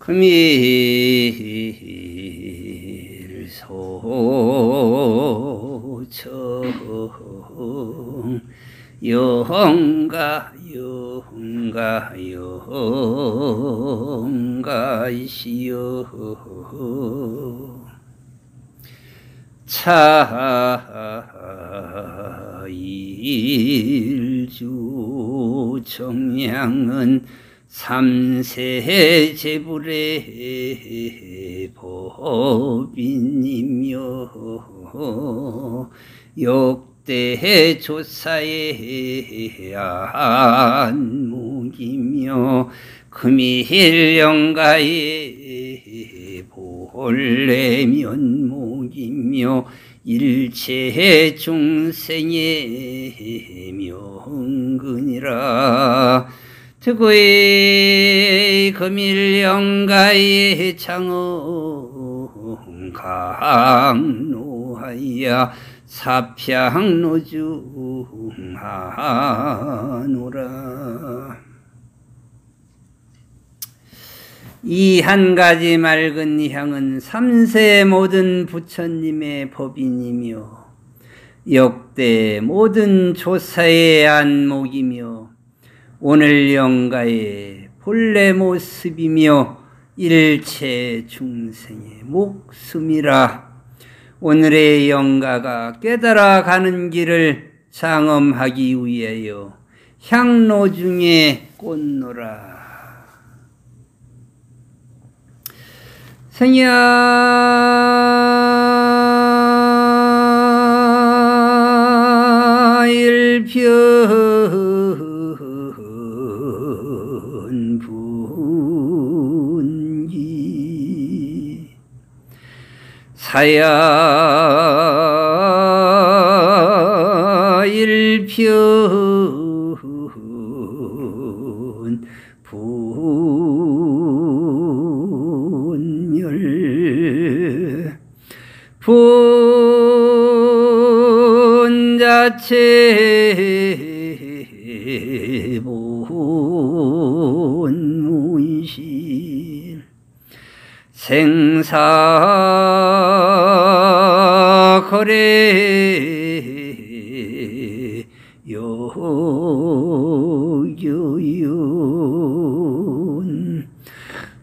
금일소청 영가 영가 영가이시여 차일주 청량은 삼세 제불의 법인이며 역대 조사의 안목이며 금일영가의 본래 면목이며 일체 중생의 명근이라. 특의 금일영가의 창음 강로하여 사평노중하노라. 이 한 가지 맑은 향은 삼세 모든 부처님의 법인이며 역대 모든 조사의 안목이며 오늘 영가의 본래 모습이며 일체 중생의 목숨이라. 오늘의 영가가 깨달아가는 길을 장엄하기 위하여 향로 중에 꽂노라. 일편분기 사야 일편분멸 분자체 본무이실 생사거래 요교윤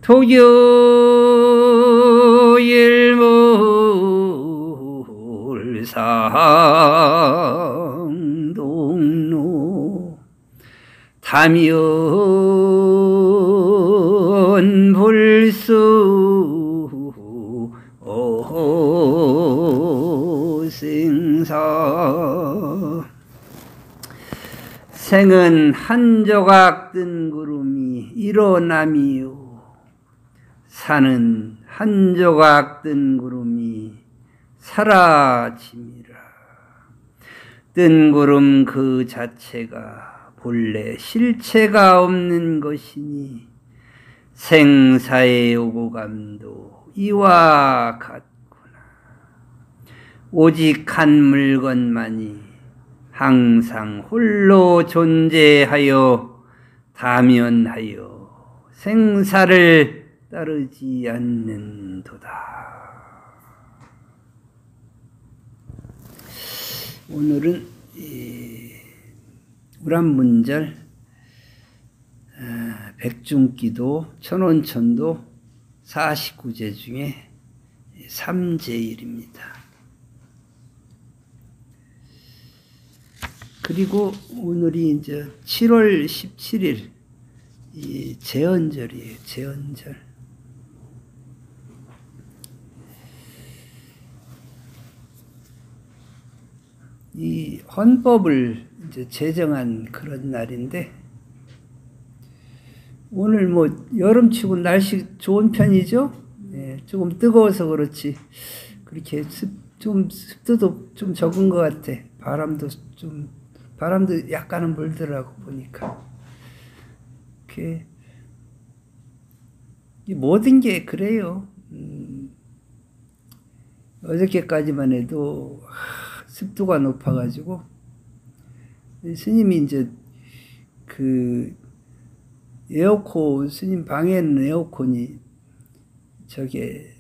토교일몰상동로 담연불수 생사. 생은 한 조각 뜬 구름이 일어남이요 산은 한 조각 뜬 구름이 사라짐이라. 뜬 구름 그 자체가 본래 실체가 없는 것이니 생사의 오고감도 이와 같구나. 오직 한 물건만이 항상 홀로 존재하여 다면하여 생사를 따르지 않는도다. 오늘은 우람문절 백중기도 천원천도 49제 중에 3제일입니다. 그리고 오늘이 이제 7월 17일 이 제헌절이에요. 제헌절. 이 헌법을 이제 제정한 그런 날인데 오늘 뭐 여름치고 날씨 좋은 편이죠. 네, 조금 뜨거워서 그렇지 그렇게 좀 습도도 좀 적은 것 같아. 바람도 약간은 불더라고 보니까. 이렇게 모든 게 그래요. 어저께까지만 해도 습도가 높아가지고 스님이 이제 그 에어컨 스님 방에는 에어컨이 저게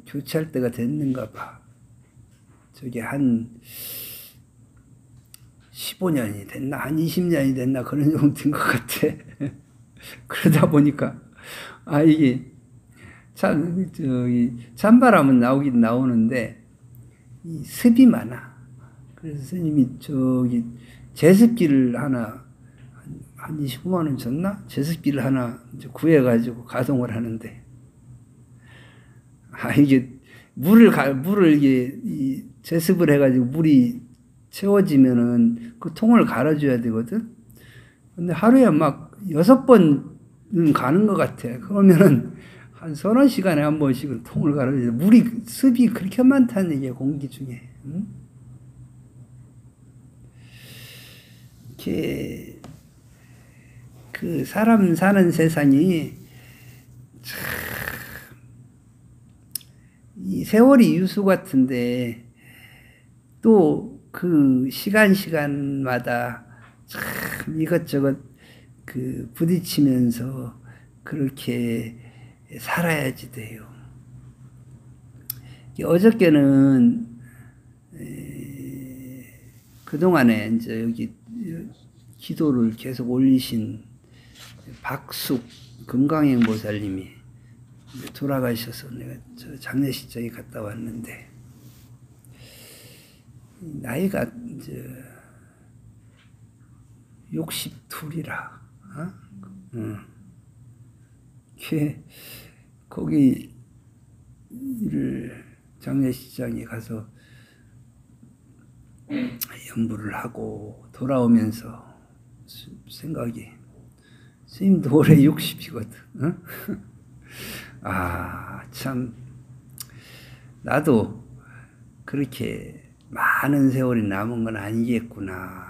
교체할 때가 됐는가 봐. 저게 한 15년이 됐나? 한 20년이 됐나? 그런 정도 된 것 같아. 그러다 보니까, 이게, 찬바람은 나오긴 나오는데, 이 습이 많아. 그래서 스님이 제습기를 하나, 한 25만 원 줬나? 제습기를 하나 구해가지고 가동을 하는데, 이게, 물을 이게, 제습을 해가지고 물이 채워지면은 그 통을 갈아줘야 되거든? 근데 하루에 막 6번은 가는 것 같아. 그러면은 한 서너 시간에 한 번씩은 통을 갈아줘야 돼. 습이 그렇게 많다는 얘기야, 공기 중에. 응? 이렇게, 사람 사는 세상이 참, 이 세월이 유수 같은데, 또 시간마다 참 이것저것 부딪히면서 그렇게 살아야지 돼요. 어저께는 그동안에 이제 여기 기도를 계속 올리신 박숙 금강행보살님이 돌아가셔서 내가 저 장례식장에 갔다 왔는데, 나이가 이제 62이라, 거기를 장례식장에 가서 연부를 하고 돌아오면서 생각이, 스님도 올해 60이거든. 참, 나도 그렇게 많은 세월이 남은 건 아니겠구나,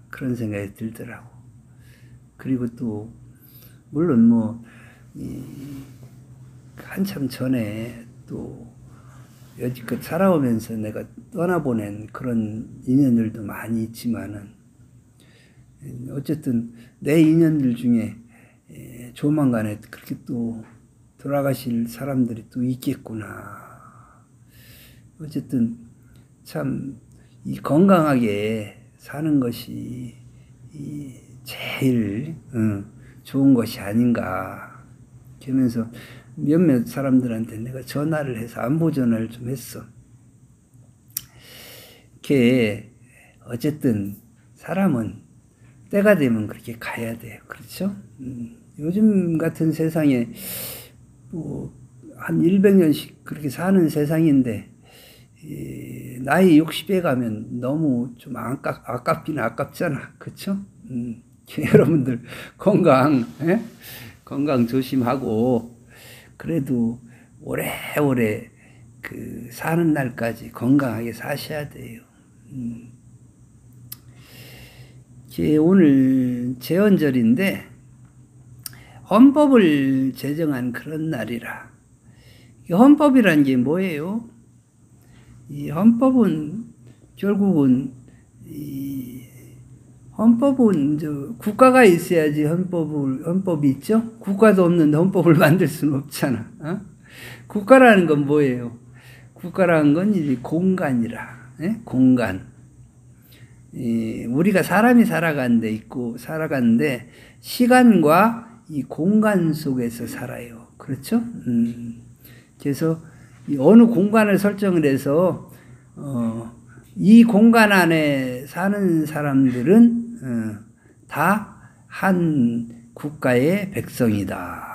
그런 생각이 들더라고. 그리고 또 물론 한참 전에 또 여지껏 살아오면서 내가 떠나보낸 그런 인연들도 많이 있지만은, 어쨌든 내 인연들 중에 조만간에 그렇게 또 돌아가실 사람들이 또 있겠구나. 어쨌든 참 이 건강하게 사는 것이 제일 좋은 것이 아닌가. 그러면서 몇몇 사람들한테 내가 전화를 해서 안부 전화를 좀 했어. 이렇게 어쨌든 사람은 때가 되면 그렇게 가야 돼요. 그렇죠? 요즘 같은 세상에 한 100년씩 그렇게 사는 세상인데, 나이 60에 가면 너무 좀 아깝긴 아깝잖아. 그쵸? 여러분들 건강 조심하고, 그래도 오래오래 사는 날까지 건강하게 사셔야 돼요. 오늘 제헌절인데 헌법을 제정한 그런 날이라. 이 헌법이란 게 뭐예요? 이 헌법은 결국은 헌법은 국가가 있어야지 헌법이 있죠? 국가도 없는데 헌법을 만들 수는 없잖아. 국가라는 건 뭐예요? 국가라는 건 이제 공간이라. 공간. 우리가 사람이 살아가는데 시간과 이 공간 속에서 살아요. 그렇죠? 그래서 어느 공간을 설정을 해서 이 공간 안에 사는 사람들은 다 한 국가의 백성이다.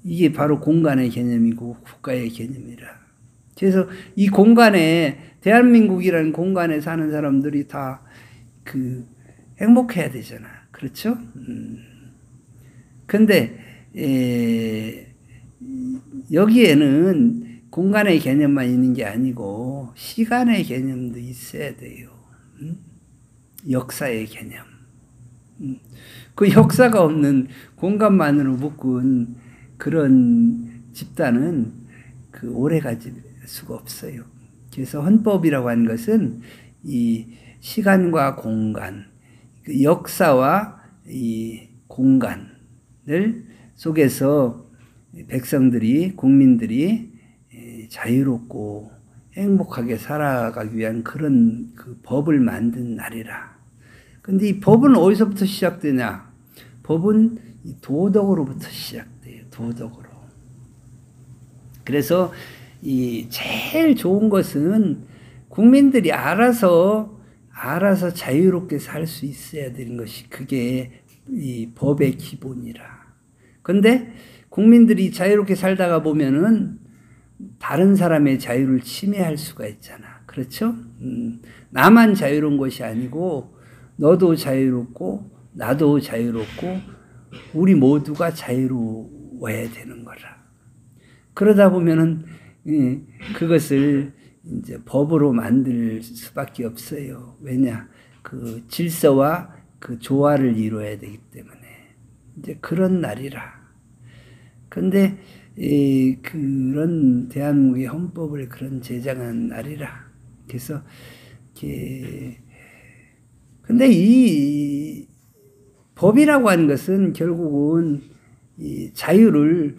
이게 바로 공간의 개념이고 국가의 개념이라. 그래서 이 공간에, 대한민국이라는 공간에 사는 사람들이 다 행복해야 되잖아. 그렇죠? 근데 여기에는 공간의 개념만 있는 게 아니고 시간의 개념도 있어야 돼요. 역사의 개념. 그 역사가 없는 공간만으로 묶은 그런 집단은 오래 가질 수가 없어요. 그래서 헌법이라고 하는 것은 이 시간과 공간, 역사와 이 공간을 속에서 백성들이, 국민들이 자유롭고 행복하게 살아가기 위한 그런 그 법을 만든 날이라. 근데 이 법은 어디서부터 시작되냐? 법은 도덕으로부터 시작돼요. 도덕으로. 그래서 이 제일 좋은 것은 국민들이 알아서 자유롭게 살 수 있어야 되는 것이 그게 이 법의 기본이라. 근데 국민들이 자유롭게 살다가 보면은 다른 사람의 자유를 침해할 수가 있잖아. 그렇죠? 나만 자유로운 것이 아니고 너도 자유롭고 나도 자유롭고 우리 모두가 자유로워야 되는 거라. 그러다 보면은 그것을 이제 법으로 만들 수밖에 없어요. 왜냐? 그 질서와 그 조화를 이루어야 되기 때문에. 이제 그런 날이라. 근데 그런 대한민국의 헌법을 그런 제정한 날이라. 그래서 근데 이 법이라고 하는 것은 결국은 이 자유를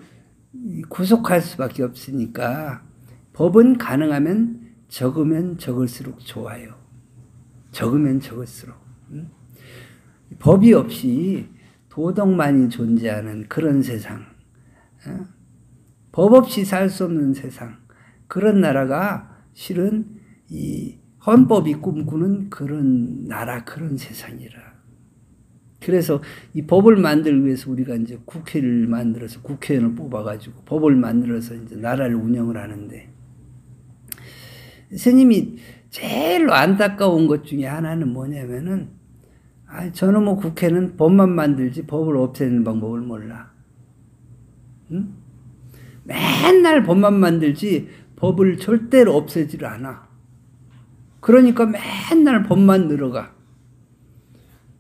구속할 수밖에 없으니까 법은 가능하면 적으면 적을수록 좋아요. 적으면 적을수록. 법이 없이 도덕만이 존재하는 그런 세상. 법 없이 살 수 없는 세상. 그런 나라가 실은 이 헌법이 꿈꾸는 그런 나라, 그런 세상이라. 그래서 이 법을 만들기 위해서 우리가 이제 국회를 만들어서 국회의원을 뽑아가지고 법을 만들어서 이제 나라를 운영을 하는데, 스님이 제일 안타까운 것 중에 하나는 뭐냐면은, 저놈의 국회는 법만 만들지 법을 없애는 방법을 몰라. 응? 맨날 법만 만들지 법을 절대로 없애지를 않아. 그러니까 맨날 법만 늘어가.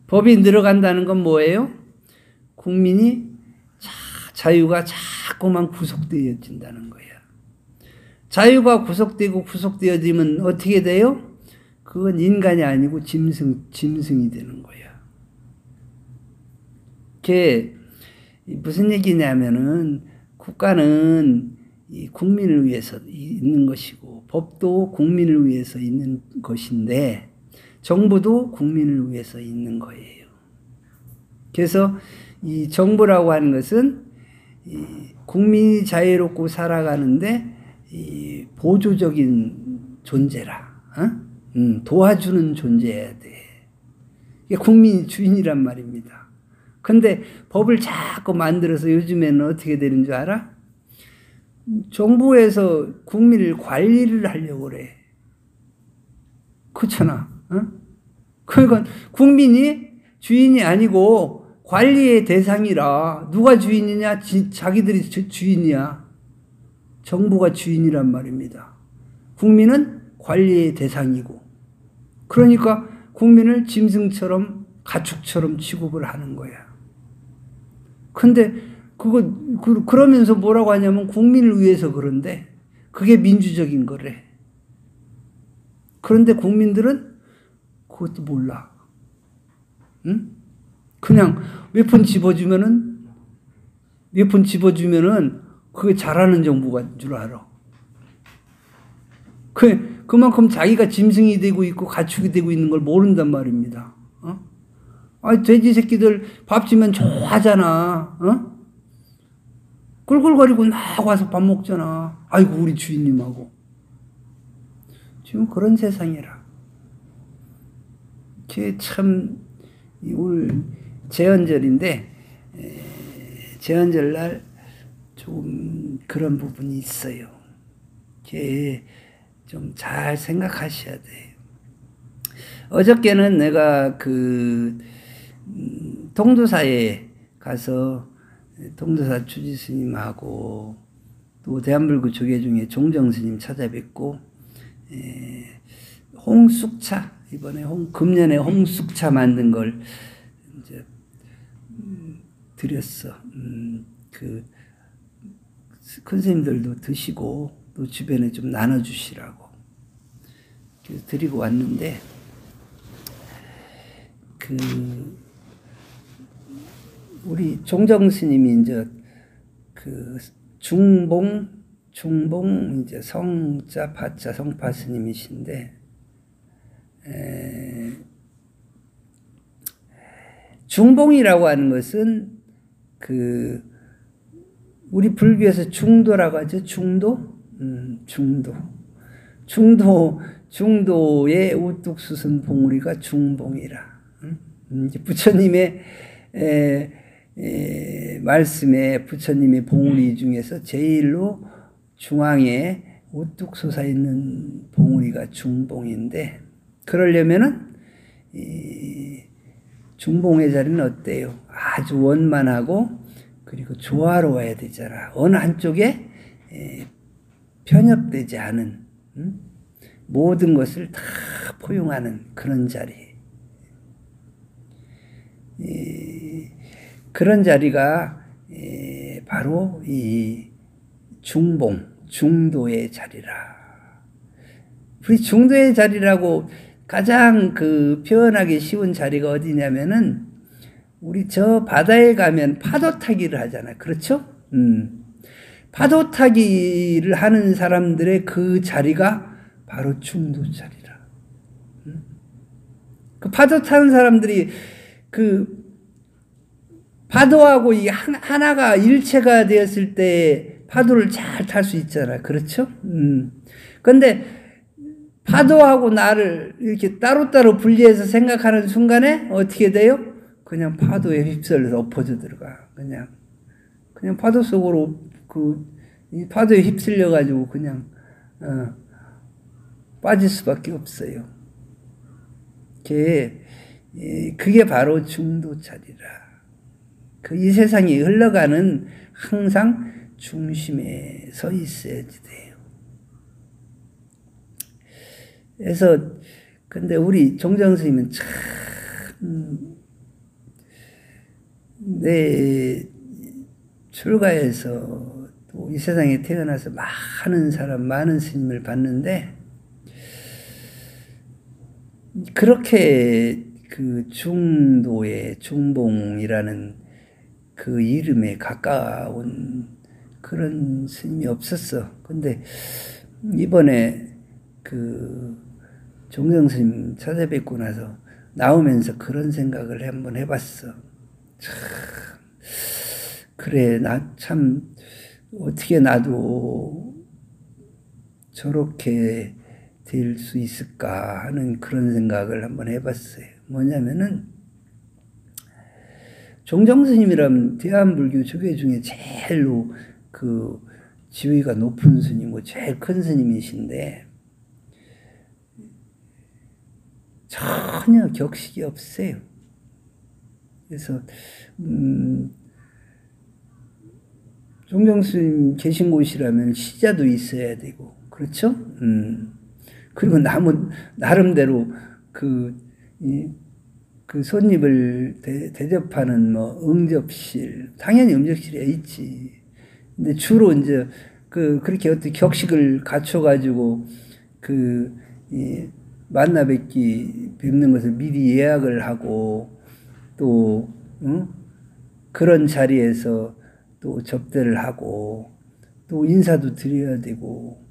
법이 늘어간다는 건 뭐예요? 국민이 자유가 자꾸만 구속되어진다는 거예요. 자유가 구속되어지면 어떻게 돼요? 그건 인간이 아니고 짐승이 되는 거예요. 그게 무슨 얘기냐면은 국가는 이 국민을 위해서 있는 것이고 법도 국민을 위해서 있는 것인데 정부도 국민을 위해서 있는 거예요. 그래서 이 정부라고 하는 것은 이 국민이 자유롭고 살아가는데 이 보조적인 존재라. 도와주는 존재여야 돼. 이게 국민이 주인이란 말입니다. 근데 법을 자꾸 만들어서 요즘에는 어떻게 되는 줄 알아? 정부에서 국민을 관리를 하려고 그래. 그렇잖아. 그러니까 국민이 주인이 아니고 관리의 대상이라. 누가 주인이냐? 자기들이 주인이야. 정부가 주인이란 말입니다. 국민은 관리의 대상이고. 그러니까 국민을 짐승처럼 가축처럼 취급을 하는 거야. 근데 그러면서 뭐라고 하냐면 국민을 위해서 그런데 그게 민주적인 거래. 그런데 국민들은 그것도 몰라. 응? 그냥 웨폰 집어주면은 그게 잘하는 정부가 줄 알아. 그만큼 자기가 짐승이 되고 있고 가축이 되고 있는 걸 모른단 말입니다. 돼지 새끼들 밥 주면 좋아하잖아. 꿀꿀거리고 막 와서 밥 먹잖아. 아이고 우리 주인님하고. 지금 그런 세상이라. 그게 참 오늘 제헌절인데 제헌절 날 조금 그런 부분이 있어요. 그게 좀 잘 생각하셔야 돼요. 어저께는 내가 통도사에 가서 통도사 추지 스님하고 또 대한불교 조계 중에 종정 스님 찾아뵙고 홍쑥차 이번에 금년에 홍쑥차 만든 걸 이제 드렸어. 큰 스님들도 드시고 또 주변에 좀 나눠주시라고 그래서 드리고 왔는데 우리 종정 스님이 이제 중봉 이제 성자 파자 성파 스님이신데 중봉이라고 하는 것은 그 우리 불교에서 중도라고 하죠. 중도의 우뚝수선 봉우리가 중봉이라. 이제 부처님의 말씀에 부처님의 봉우리 중에서 제일로 중앙에 우뚝 솟아 있는 봉우리가 중봉인데, 그러려면은 중봉의 자리는 어때요? 아주 원만하고 그리고 조화로워야 되잖아. 어느 한쪽에 편협되지 않은, 모든 것을 다 포용하는 그런 자리. 그런 자리가 바로 이 중도의 자리라. 우리 중도의 자리라고 가장 그 표현하기 쉬운 자리가 어디냐면은, 우리 저 바다에 가면 파도 타기를 하잖아요. 그렇죠? 파도 타기를 하는 사람들의 그 자리가 바로 중도 자리라. 그 파도 타는 사람들이 그 파도하고 이 하나가 일체가 되었을 때 파도를 잘 탈 수 있잖아요. 그렇죠? 근데 파도하고 나를 이렇게 따로따로 분리해서 생각하는 순간에 어떻게 돼요? 그냥 파도에 휩쓸려서 엎어져 들어가. 그냥 파도 속으로 이 파도에 휩쓸려 가지고 그냥 빠질 수밖에 없어요. 그게 바로 중도 자리라. 이 세상이 흘러가는 항상 중심에 서 있어야지 돼요. 그래서 근데 우리 종정 스님은 참 내 출가해서 또 이 세상에 태어나서 많은 스님을 봤는데, 그렇게 그 중도의 중봉이라는 그 이름에 가까운 그런 스님이 없었어. 근데 이번에 그 종정 스님 찾아뵙고 나서 나오면서 그런 생각을 한번 해봤어. 참, 그래, 나 참 어떻게 나도 저렇게 될 수 있을까 하는 그런 생각을 한번 해봤어요. 뭐냐면은, 종정 스님이라면 대한불교 조계 중에 제일로 그 지위가 높은 스님이고 제일 큰 스님이신데 전혀 격식이 없어요. 그래서 종정 스님 계신 곳이라면 시자도 있어야 되고, 그렇죠? 그리고 나름대로 그 손님을 대접하는 응접실, 당연히 응접실에 있지. 근데 주로 이제 그렇게 어떤 격식을 갖춰가지고 뵙는 것을 미리 예약을 하고, 또 그런 자리에서 또 접대를 하고, 또 인사도 드려야 되고,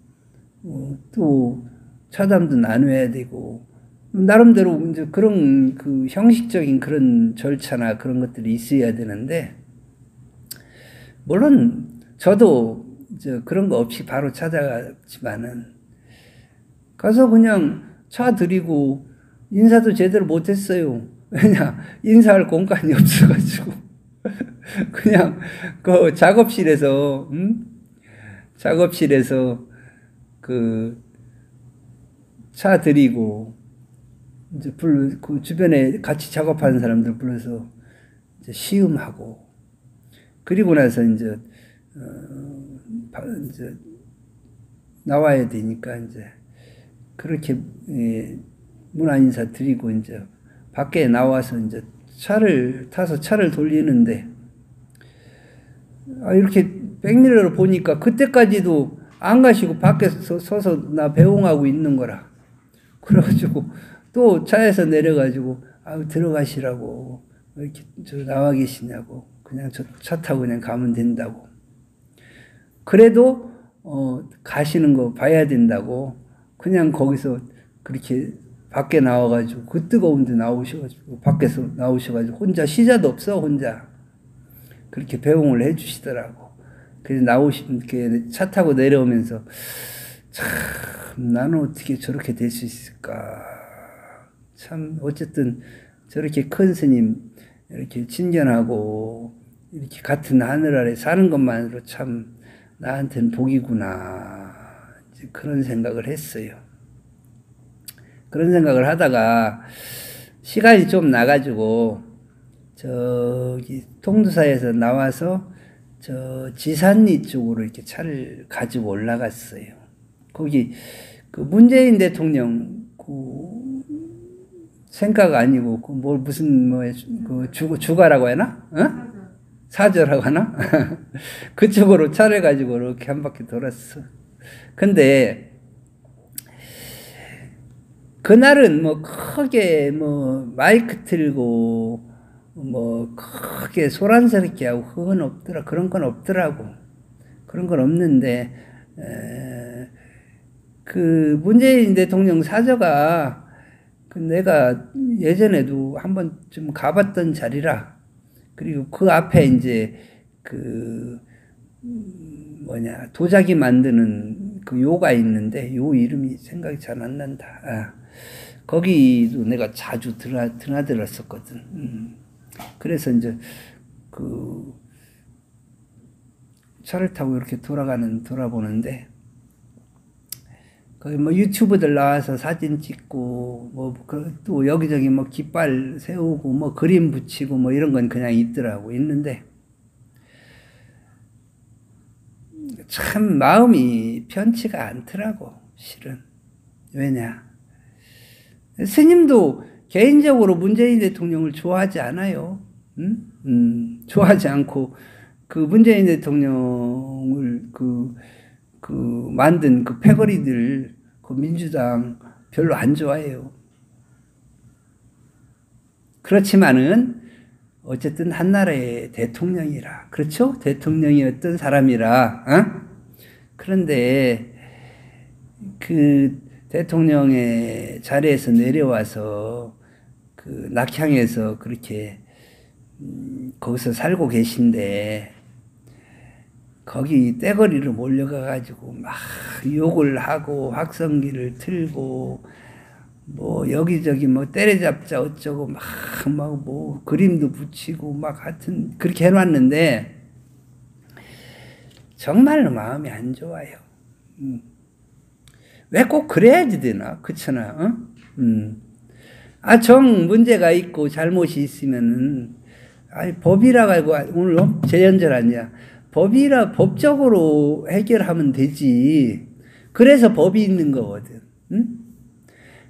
또 차담도 나눠야 되고, 나름대로 이제 그런 그 형식적인 그런 절차나 그런 것들이 있어야 되는데, 물론 저도 이제 그런 거 없이 바로 찾아갔지만은, 가서 그냥 차 드리고 인사도 제대로 못했어요. 왜냐, 인사할 공간이 없어가지고. 그냥 그 작업실에서 그 차 드리고, 이제 그 주변에 같이 작업하는 사람들 불러서 이제 시음하고, 그리고 나서 이제 나와야 되니까 이제 그렇게 문화 인사 드리고 이제 밖에 나와서 이제 차를 타서 차를 돌리는데, 이렇게 백미러를 보니까 그때까지도 안 가시고 밖에서 서서 나 배웅하고 있는 거라. 그래가지고 또 차에서 내려가지고 들어가시라고, 왜 이렇게 나와 계시냐고, 그냥 저 차 타고 그냥 가면 된다고. 그래도 가시는 거 봐야 된다고 그냥 거기서 그렇게 밖에 나와가지고 그 뜨거운 데 나오셔가지고 밖에서 나오셔가지고 혼자 시자도 없어 혼자 그렇게 배웅을 해주시더라고. 그래서 이렇게 차 타고 내려오면서 참 나는 어떻게 저렇게 될 수 있을까. 참 어쨌든 저렇게 큰 스님 이렇게 친견하고 이렇게 같은 하늘 아래 사는 것만으로 참 나한테는 복이구나. 이제 그런 생각을 했어요. 그런 생각을 하다가 시간이 좀 나가지고 저기 통도사에서 나와서 저 지산리 쪽으로 이렇게 차를 가지고 올라갔어요. 거기 그 문재인 대통령 그 생각 아니고 그 뭘 무슨 뭐 그 주가라고 하나? 어? 사저라고 하나? 그쪽으로 차를 가지고 이렇게 한 바퀴 돌았어. 근데 그날은 뭐 크게 뭐 마이크 틀고 뭐 크게 소란스럽게 하고 그건 없더라. 그런 건 없더라고. 그런 건 없는데 그 문재인 대통령 사저가 그 내가 예전에도 한번 좀 가봤던 자리라. 그리고 그 앞에 이제 그 뭐냐 도자기 만드는 그 요가 있는데 요 이름이 생각이 잘 안 난다. 아, 거기도 내가 자주 드나들었었거든. 그래서 이제 그 차를 타고 이렇게 돌아보는데 거기 뭐 유튜브들 나와서 사진 찍고 뭐 또 여기저기 뭐 깃발 세우고 뭐 그림 붙이고 뭐 이런 건 그냥 있더라고. 있는데 참 마음이 편치가 않더라고. 실은. 왜냐 스님도 개인적으로 문재인 대통령을 좋아하지 않아요. 좋아하지 않고 그 문재인 대통령을 그 만든 그 패거리들 그 민주당 별로 안 좋아해요. 그렇지만은 어쨌든 한나라의 대통령이라 그렇죠? 대통령이었던 사람이라 그런데 그 대통령의 자리에서 내려와서 그 낙향에서 그렇게 거기서 살고 계신데 거기 떼거리로 몰려가가지고 막 욕을 하고 확성기를 틀고 뭐 여기저기 뭐 때려잡자 어쩌고 막 뭐 그림도 붙이고 막 하여튼 그렇게 해놨는데 정말로 마음이 안 좋아요. 왜 꼭 그래야지 되나? 그렇잖아. 정 문제가 있고 잘못이 있으면은 아니 법이라 가지고 오늘 재연절 아니야. 법적으로 해결하면 되지. 그래서 법이 있는 거거든.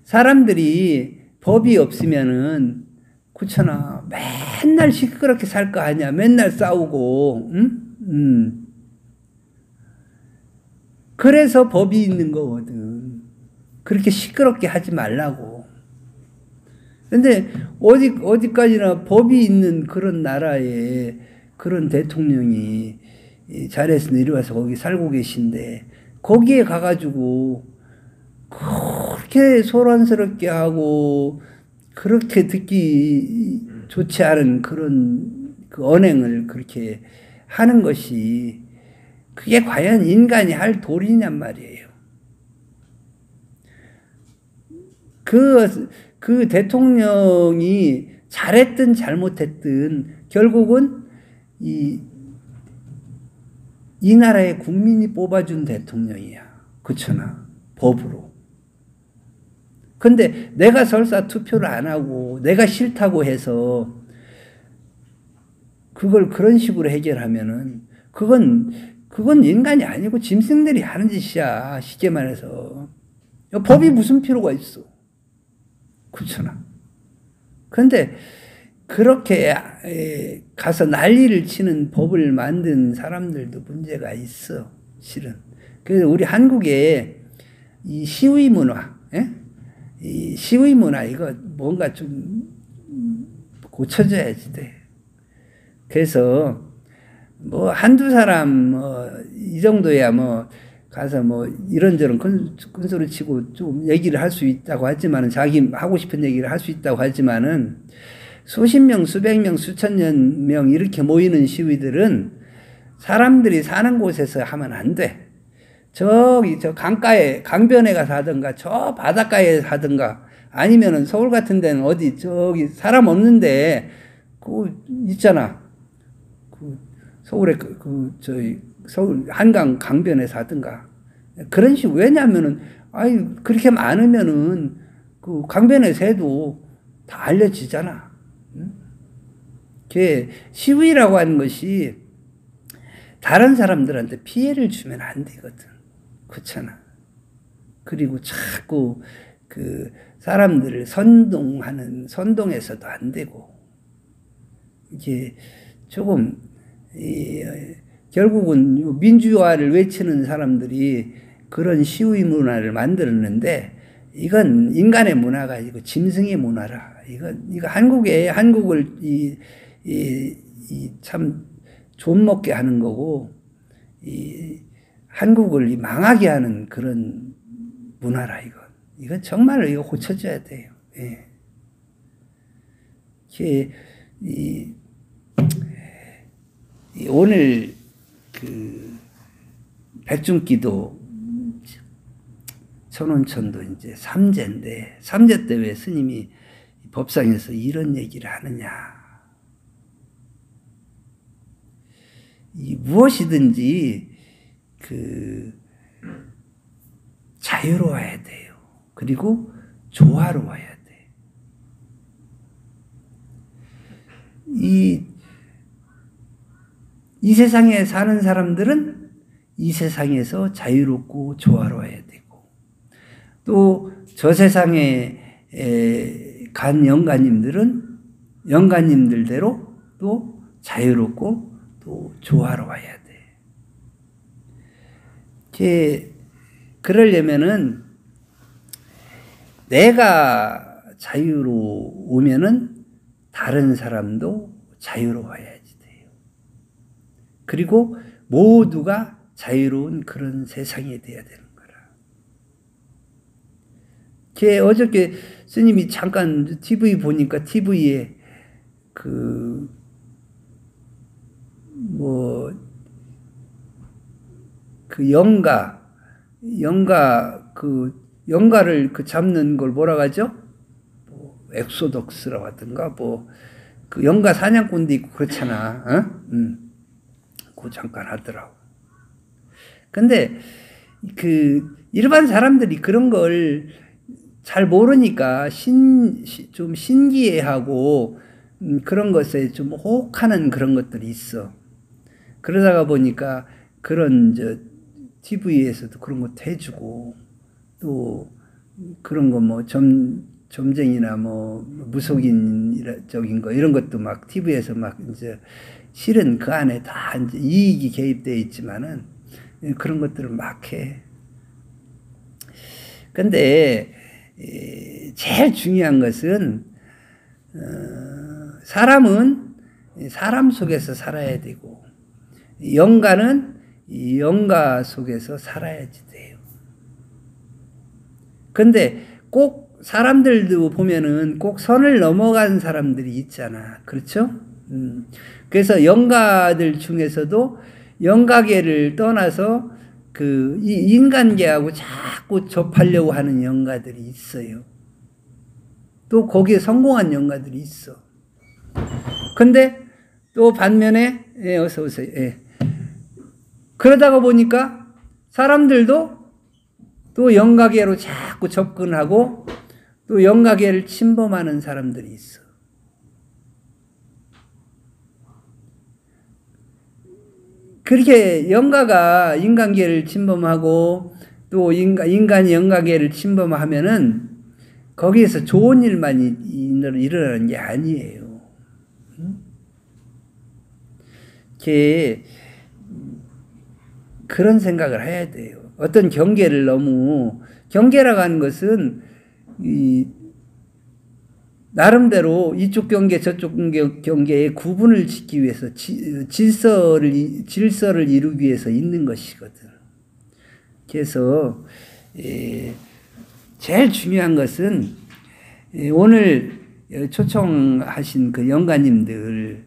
사람들이 법이 없으면은 그렇잖아. 맨날 시끄럽게 살 거 아니야. 맨날 싸우고. 그래서 법이 있는 거거든. 그렇게 시끄럽게 하지 말라고. 근데 어디까지나 법이 있는 그런 나라에 그런 대통령이 자리에서 내려와서 거기 살고 계신데 거기에 가가지고 그렇게 소란스럽게 하고 그렇게 듣기 좋지 않은 그런 그 언행을 그렇게 하는 것이 그게 과연 인간이 할 도리냔 말이에요. 그 대통령이 잘했든 잘못했든 결국은 이 나라의 국민이 뽑아준 대통령이야. 그렇잖아. 법으로. 근데 내가 설사 투표를 안 하고 내가 싫다고 해서 그걸 그런 식으로 해결하면은 그건 인간이 아니고 짐승들이 하는 짓이야. 쉽게 말해서. 법이 무슨 필요가 있어. 그렇잖아. 그런데 그렇게 가서 난리를 치는 법을 만든 사람들도 문제가 있어. 실은. 그래서 우리 한국에 이 시위 문화, 이 시위 문화 이거 뭔가 좀 고쳐져야지 돼. 그래서 뭐 한두 사람 뭐 이 정도야 뭐 가서 뭐 이런저런 큰 소리 치고 좀 얘기를 할 수 있다고 하지만은 자기 하고 싶은 얘기를 할 수 있다고 하지만은 수십 명, 수백 명, 수천 명 이렇게 모이는 시위들은 사람들이 사는 곳에서 하면 안 돼. 저기 저 강가에 강변에 가서 하든가 저 바닷가에 하든가 아니면은 서울 같은 데는 어디 저기 사람 없는데 그 있잖아. 그 서울에 저희 서울 한강 강변에서 하든가 그런 식으로. 왜냐하면은 아이 그렇게 많으면은 그 강변에서 해도 다 알려지잖아. 응? 그게 시위라고 하는 것이 다른 사람들한테 피해를 주면 안 되거든. 그렇잖아. 그리고 자꾸 그 사람들을 선동해서도 안 되고 이게 조금 결국은 민주화를 외치는 사람들이 그런 시위 문화를 만들었는데 이건 인간의 문화가 아니고 짐승의 문화라. 이거 한국을 참 존먹게 하는 거고 한국을 망하게 하는 그런 문화라 이건 정말 이거 고쳐줘야 돼요. 예. 오늘 그 백중기도 천원천도 이제 3제인데 3제 때 왜 스님이 법상에서 이런 얘기를 하느냐. 무엇이든지 그 자유로워야 돼요. 그리고 조화로워야 돼. 이 세상에 사는 사람들은 이 세상에서 자유롭고 조화로워야 되고 또 저 세상에 간 영가님들은 영가님들대로 또 자유롭고 또 조화로워야 돼. 그러려면은 내가 자유로우면은 다른 사람도 자유로워야지 돼요. 그리고 모두가 자유로운 그런 세상이 돼야 되는 거라. 어저께 스님이 잠깐 TV 보니까 TV에 그 영가를 잡는 걸 뭐라고 하죠? 엑소덕스라고 하든가 그 영가 사냥꾼도 있고 그렇잖아. 그거 잠깐 하더라고. 근데 일반 사람들이 그런 걸 잘 모르니까 좀 신기해하고 그런 것에 좀 혹하는 그런 것들이 있어. 그러다가 보니까 그런 TV에서도 그런 것도 해주고 또 그런 거 점쟁이나 무속인적인 거 이런 것도 막 TV에서 막 이제 실은 그 안에 다 이제 이익이 개입되어 있지만은 그런 것들을 막 해. 근데 제일 중요한 것은 사람은 사람 속에서 살아야 되고 영가는 영가 속에서 살아야지 돼요. 근데 꼭 사람들도 보면은 꼭 선을 넘어간 사람들이 있잖아. 그렇죠? 그래서 영가들 중에서도 영가계를 떠나서 이 인간계하고 자꾸 접하려고 하는 영가들이 있어요. 또 거기에 성공한 영가들이 있어. 근데 또 반면에 어서 오세요. 그러다가 보니까 사람들도 또 영가계로 자꾸 접근하고 또 영가계를 침범하는 사람들이 있어. 그렇게 영가가 인간계를 침범하고 또 인간이 영가계를 침범하면은 거기에서 좋은 일만 일어나는 게 아니에요. 그런 생각을 해야 돼요. 어떤 경계라고 하는 것은 나름대로 이쪽 경계 저쪽 경계의 구분을 짓기 위해서 질서를 이루기 위해서 있는 것이거든. 그래서 제일 중요한 것은 오늘 초청하신 그 영가님들이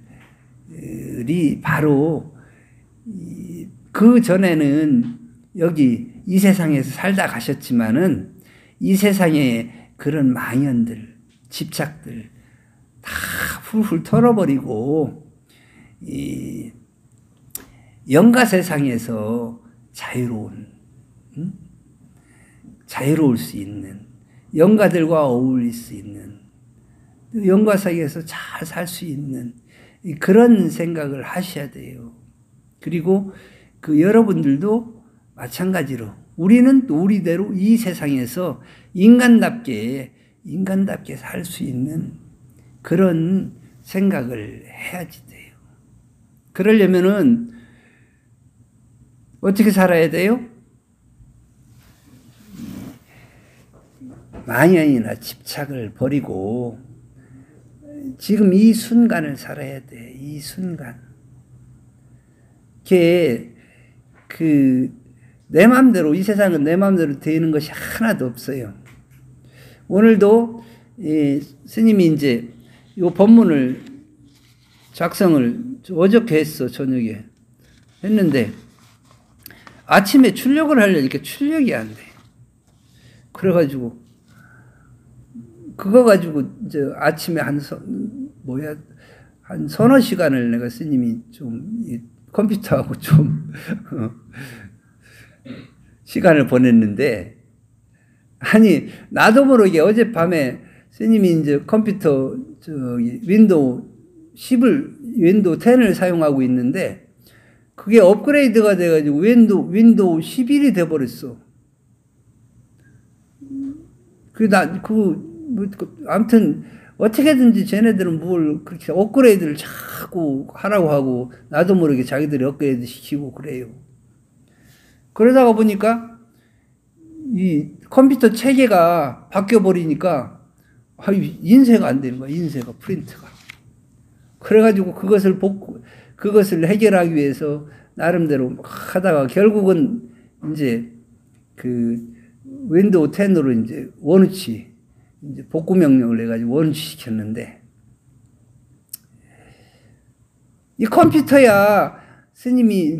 바로 그 전에는 여기 이 세상에서 살다 가셨지만은 이 세상의 그런 망연들, 집착들 다 훌훌 털어버리고 이 영가 세상에서 자유로울 수 있는, 영가들과 어울릴 수 있는, 영가 세계에서 잘 살 수 있는 그런 생각을 하셔야 돼요. 그리고 그 여러분들도 마찬가지로 우리는 또 우리대로 이 세상에서 인간답게 살 수 있는 그런 생각을 해야지 돼요. 그러려면은 어떻게 살아야 돼요? 망연이나 집착을 버리고 지금 이 순간을 살아야 돼. 이 순간. 내 마음대로, 이 세상은 내 마음대로 되는 것이 하나도 없어요. 오늘도 스님이 이제 이 법문을 작성을 어저께 했어, 저녁에. 했는데 아침에 출력을 하려니까 출력이 안 돼. 그래가지고 그거 가지고 이제 아침에 한 서너 시간을 내가 스님이 좀 컴퓨터하고 좀 시간을 보냈는데, 아니 나도 모르게 어젯밤에 스님이 이제 컴퓨터 윈도우 10을 사용하고 있는데 그게 업그레이드가 돼가지고 윈도우 11이 돼버렸어. 아무튼 어떻게든지 쟤네들은 뭘 그렇게 업그레이드를 자꾸 하라고 하고 나도 모르게 자기들이 업그레이드 시키고 그래요. 그러다가 보니까 이 컴퓨터 체계가 바뀌어버리니까 인쇄가 안 되는 거야. 인쇄가, 프린트가. 그래가지고 그것을 해결하기 위해서 나름대로 막 하다가 결국은 이제 그 윈도우 10으로 이제 원위치 이제 복구 명령을 해가지고 원위치 시켰는데, 이 컴퓨터야 스님이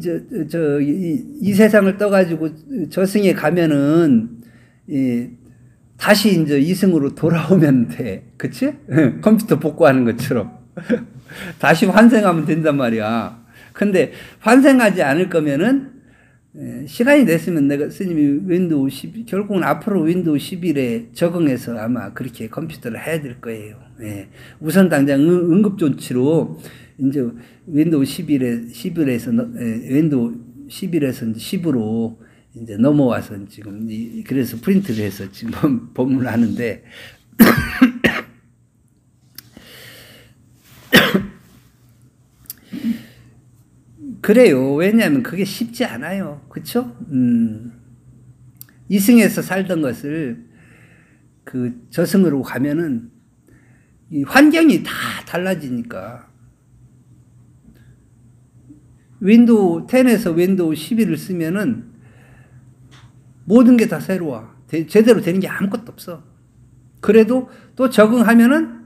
이 세상을 떠가지고 저승에 가면은 다시 이제 이승으로 돌아오면 돼. 그치? 컴퓨터 복구하는 것처럼. 다시 환생하면 된단 말이야. 근데 환생하지 않을 거면은 시간이 됐으면 내가 스님이 윈도우 10, 결국은 앞으로 윈도우 11에 적응해서 아마 그렇게 컴퓨터를 해야 될 거예요. 우선 당장 응급조치로 이제 윈도우 11에서 윈도우 11에서 10으로 이제 넘어와서 지금 그래서 프린트를 해서 지금 법문을 하는데 그래요. 왜냐하면 그게 쉽지 않아요. 그쵸? 이승에서 살던 것을 그 저승으로 가면은 이 환경이 다 달라지니까. 윈도우 10에서 윈도우 11을 쓰면은 모든 게 다 새로워. 제대로 되는 게 아무것도 없어. 그래도 또 적응하면은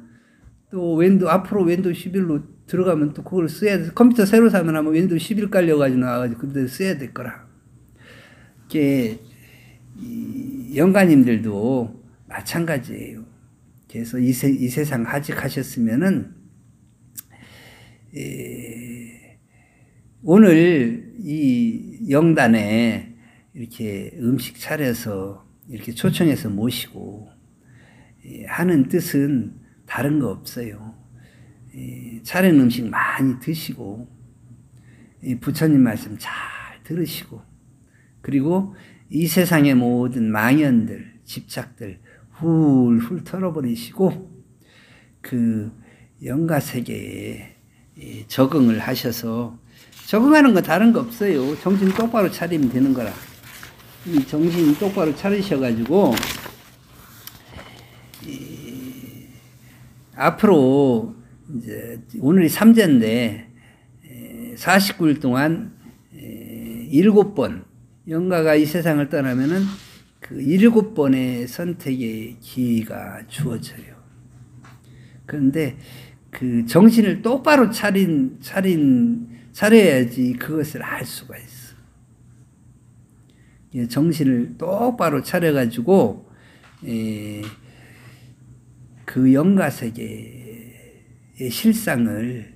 또 앞으로 윈도우 11로 들어가면 또 그걸 써야 돼. 컴퓨터 새로 사면 아마 윈도우 11 깔려가지고 나와가지고 그때 써야 될 거라. 이게 영가님들도 마찬가지예요. 그래서 이 세상 하직하셨으면은 오늘 이 영단에 이렇게 음식 차려서 이렇게 초청해서 모시고 하는 뜻은 다른 거 없어요. 차린 음식 많이 드시고 부처님 말씀 잘 들으시고, 그리고 이 세상의 모든 망연들, 집착들 훌훌 털어버리시고 그 영가세계에 적응을 하셔서, 적응하는 거 다른 거 없어요. 정신 똑바로 차리면 되는 거라. 이 정신 똑바로 차리셔가지고 앞으로 이제 오늘이 3제인데 49일 동안 7번 영가가 이 세상을 떠나면은 그 7번의 선택의 기회가 주어져요. 그런데 그 정신을 똑바로 차려야지 그것을 알 수가 있어. 정신을 똑바로 차려가지고 그 영가세계의 실상을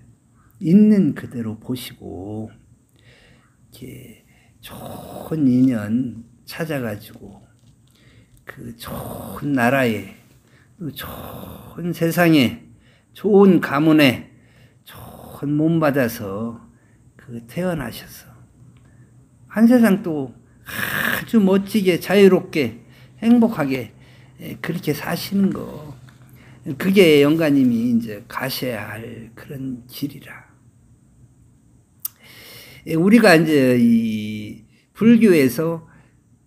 있는 그대로 보시고 이렇게 좋은 인연 찾아가지고 그 좋은 나라에 또 좋은 세상에 좋은 가문에 좋은 몸 받아서 그 태어나셔서 한 세상 또 아주 멋지게 자유롭게 행복하게 그렇게 사시는 거, 그게 영가님이 이제 가셔야 할 그런 길이라. 우리가 이제 이 불교에서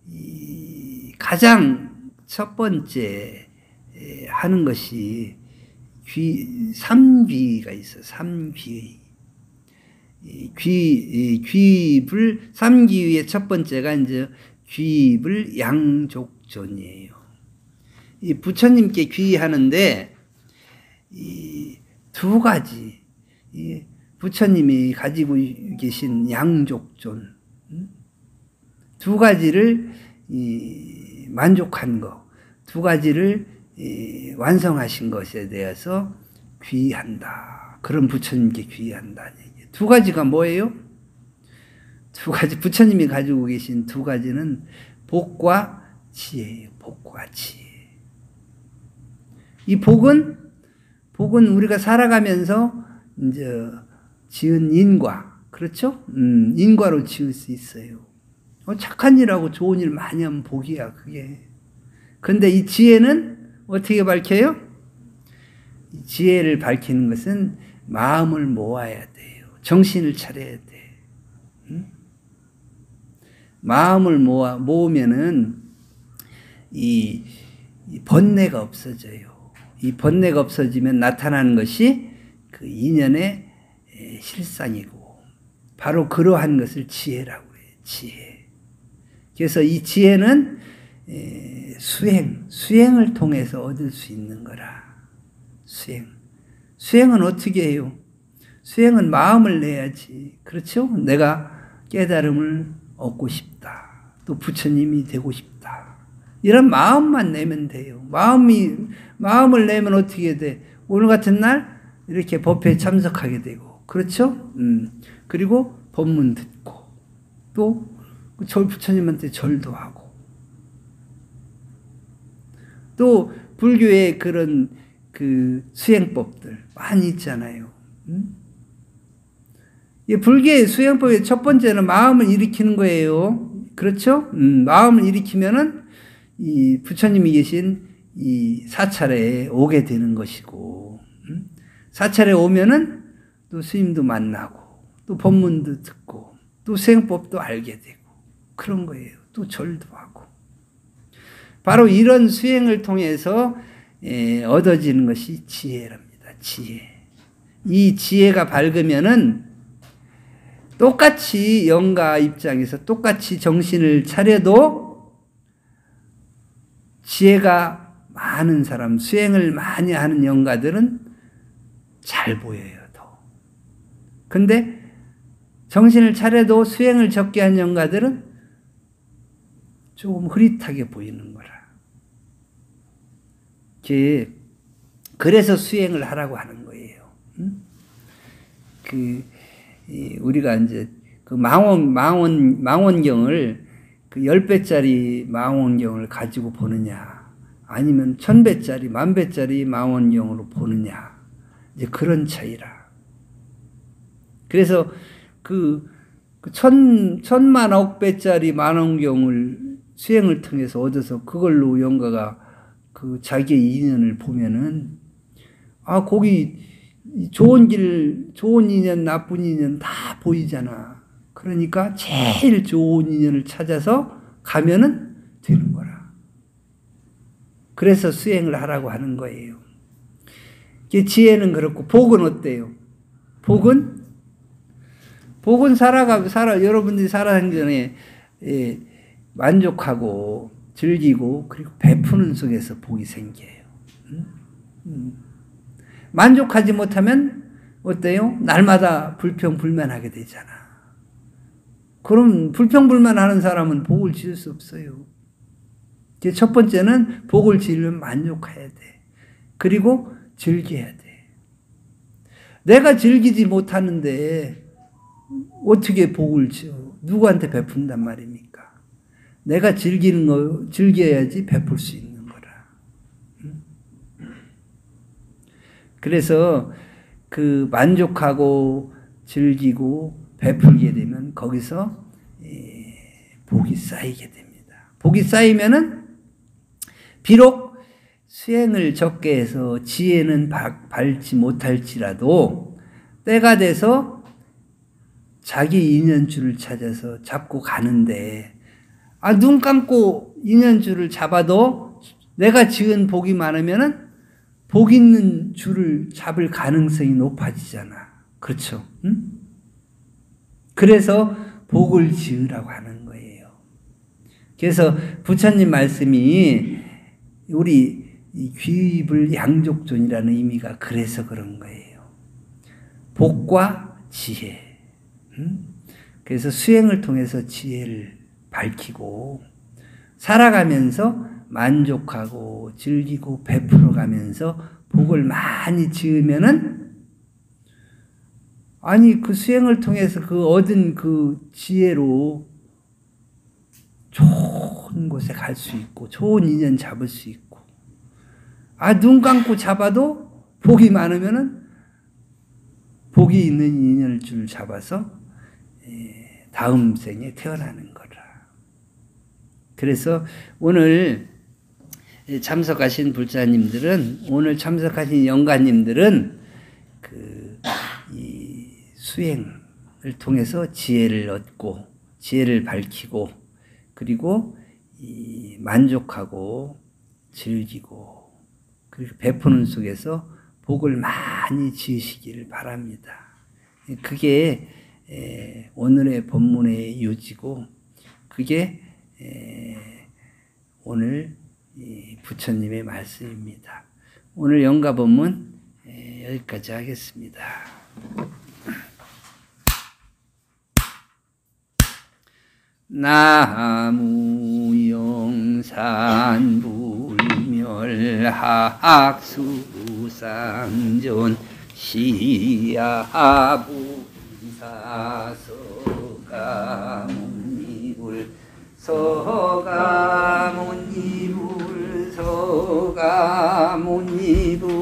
이 가장 첫 번째 하는 것이 삼귀가 있어. 삼귀. 귀입을 삼귀의 첫 번째가 이제 귀입을 양족존이에요. 이 부처님께 귀하는데 이 두 가지 이 부처님이 가지고 계신 양족존 두 가지를 만족한 거, 두 가지를 완성하신 것에 대해서 귀한다. 그런 부처님께 귀한다는 얘기예요. 두 가지가 뭐예요? 두 가지, 부처님이 가지고 계신 두 가지는 복과 지혜예요. 복과 지혜. 이 복은 우리가 살아가면서 이제 지은 인과, 그렇죠? 인과로 지을 수 있어요. 착한 일하고 좋은 일 많이 하면 복이야, 그게. 그런데 이 지혜는 어떻게 밝혀요? 이 지혜를 밝히는 것은 마음을 모아야 돼요. 정신을 차려야 돼. 마음을 모으면은 이 번뇌가 없어져요. 이 번뇌가 없어지면 나타나는 것이 그 인연의 실상이고, 바로 그러한 것을 지혜라고 해요. 지혜. 그래서 이 지혜는 수행을 통해서 얻을 수 있는 거라. 수행은 어떻게 해요? 수행은 마음을 내야지. 그렇죠? 내가 깨달음을 얻고 싶다. 또 부처님이 되고 싶다. 이런 마음만 내면 돼요. 마음을 내면 어떻게 돼? 오늘 같은 날 이렇게 법회에 참석하게 되고, 그렇죠? 그리고 법문 듣고, 또 부처님한테 절도 하고, 또 불교의 그런 그 수행법들 많이 있잖아요. 이 불교의 수행법의 첫 번째는 마음을 일으키는 거예요. 그렇죠? 마음을 일으키면은 이 부처님이 계신 이 사찰에 오게 되는 것이고, 사찰에 오면은 또 스님도 만나고, 또 법문도 듣고, 또 수행법도 알게 되고, 그런 거예요. 또 절도 하고. 바로 이런 수행을 통해서 얻어지는 것이 지혜랍니다. 지혜. 이 지혜가 밝으면은 똑같이 영가 입장에서 똑같이 정신을 차려도 지혜가 많은 사람, 수행을 많이 하는 영가들은 잘 보여요, 더. 근데 정신을 차려도 수행을 적게 한 영가들은 조금 흐릿하게 보이는 거라. 그래서 수행을 하라고 하는 거예요. 우리가 이제 그 망원경을 그 10배짜리 망원경을 가지고 보느냐, 아니면 1000배짜리, 10,000배짜리 망원경으로 보느냐, 이제 그런 차이라. 그래서 그 1000만 억배짜리 망원경을 수행을 통해서 얻어서 그걸로 영가가 그 자기의 인연을 보면은, 거기 좋은 길, 좋은 인연, 나쁜 인연 다 보이잖아. 그러니까 제일 좋은 인연을 찾아서 가면은 되는 거라. 그래서 수행을 하라고 하는 거예요. 지혜는 그렇고 복은 어때요? 복은 여러분들이 살아가기 전에 만족하고 즐기고 그리고 베푸는 속에서 복이 생겨요. 만족하지 못하면 어때요? 날마다 불평불만하게 되잖아. 그럼 불평불만하는 사람은 복을 지을 수 없어요. 첫 번째는 복을 지으려면 만족해야 돼. 그리고 즐겨야 돼. 내가 즐기지 못하는데 어떻게 복을 지어? 누구한테 베푼단 말입니까? 내가 즐겨야지 베풀 수 있는 거라. 그래서 그 만족하고 즐기고 베풀게 되면 거기서 복이 쌓이게 됩니다. 복이 쌓이면은 비록 수행을 적게 해서 지혜는 밟지 못할지라도 때가 돼서 자기 인연줄을 찾아서 잡고 가는데 눈 감고 인연줄을 잡아도 내가 지은 복이 많으면은 복 있는 줄을 잡을 가능성이 높아지잖아. 그렇죠? 응? 그래서 복을 지으라고 하는 거예요. 그래서 부처님 말씀이 우리 귀입을 양족존이라는 의미가 그래서 그런 거예요. 복과 지혜. 그래서 수행을 통해서 지혜를 밝히고 살아가면서 만족하고 즐기고 베풀어가면서 복을 많이 지으면은 그 수행을 통해서 그 얻은 그 지혜로 좋은 곳에 갈 수 있고 좋은 인연 잡을 수 있고 눈 감고 잡아도 복이 많으면은 복이 있는 인연을 줄 잡아서 다음 생에 태어나는 거라. 그래서 오늘 참석하신 불자님들은, 오늘 참석하신 영가님들은 이 수행을 통해서 지혜를 얻고 지혜를 밝히고 그리고 이 만족하고 즐기고 그리고 베푸는 속에서 복을 많이 지으시기를 바랍니다. 그게 오늘의 본문의 요지고 그게 오늘 부처님의 말씀입니다. 오늘 영가 본문 여기까지 하겠습니다. 나무 영산 불멸학수상존 시야부 서가모니불 서가모니불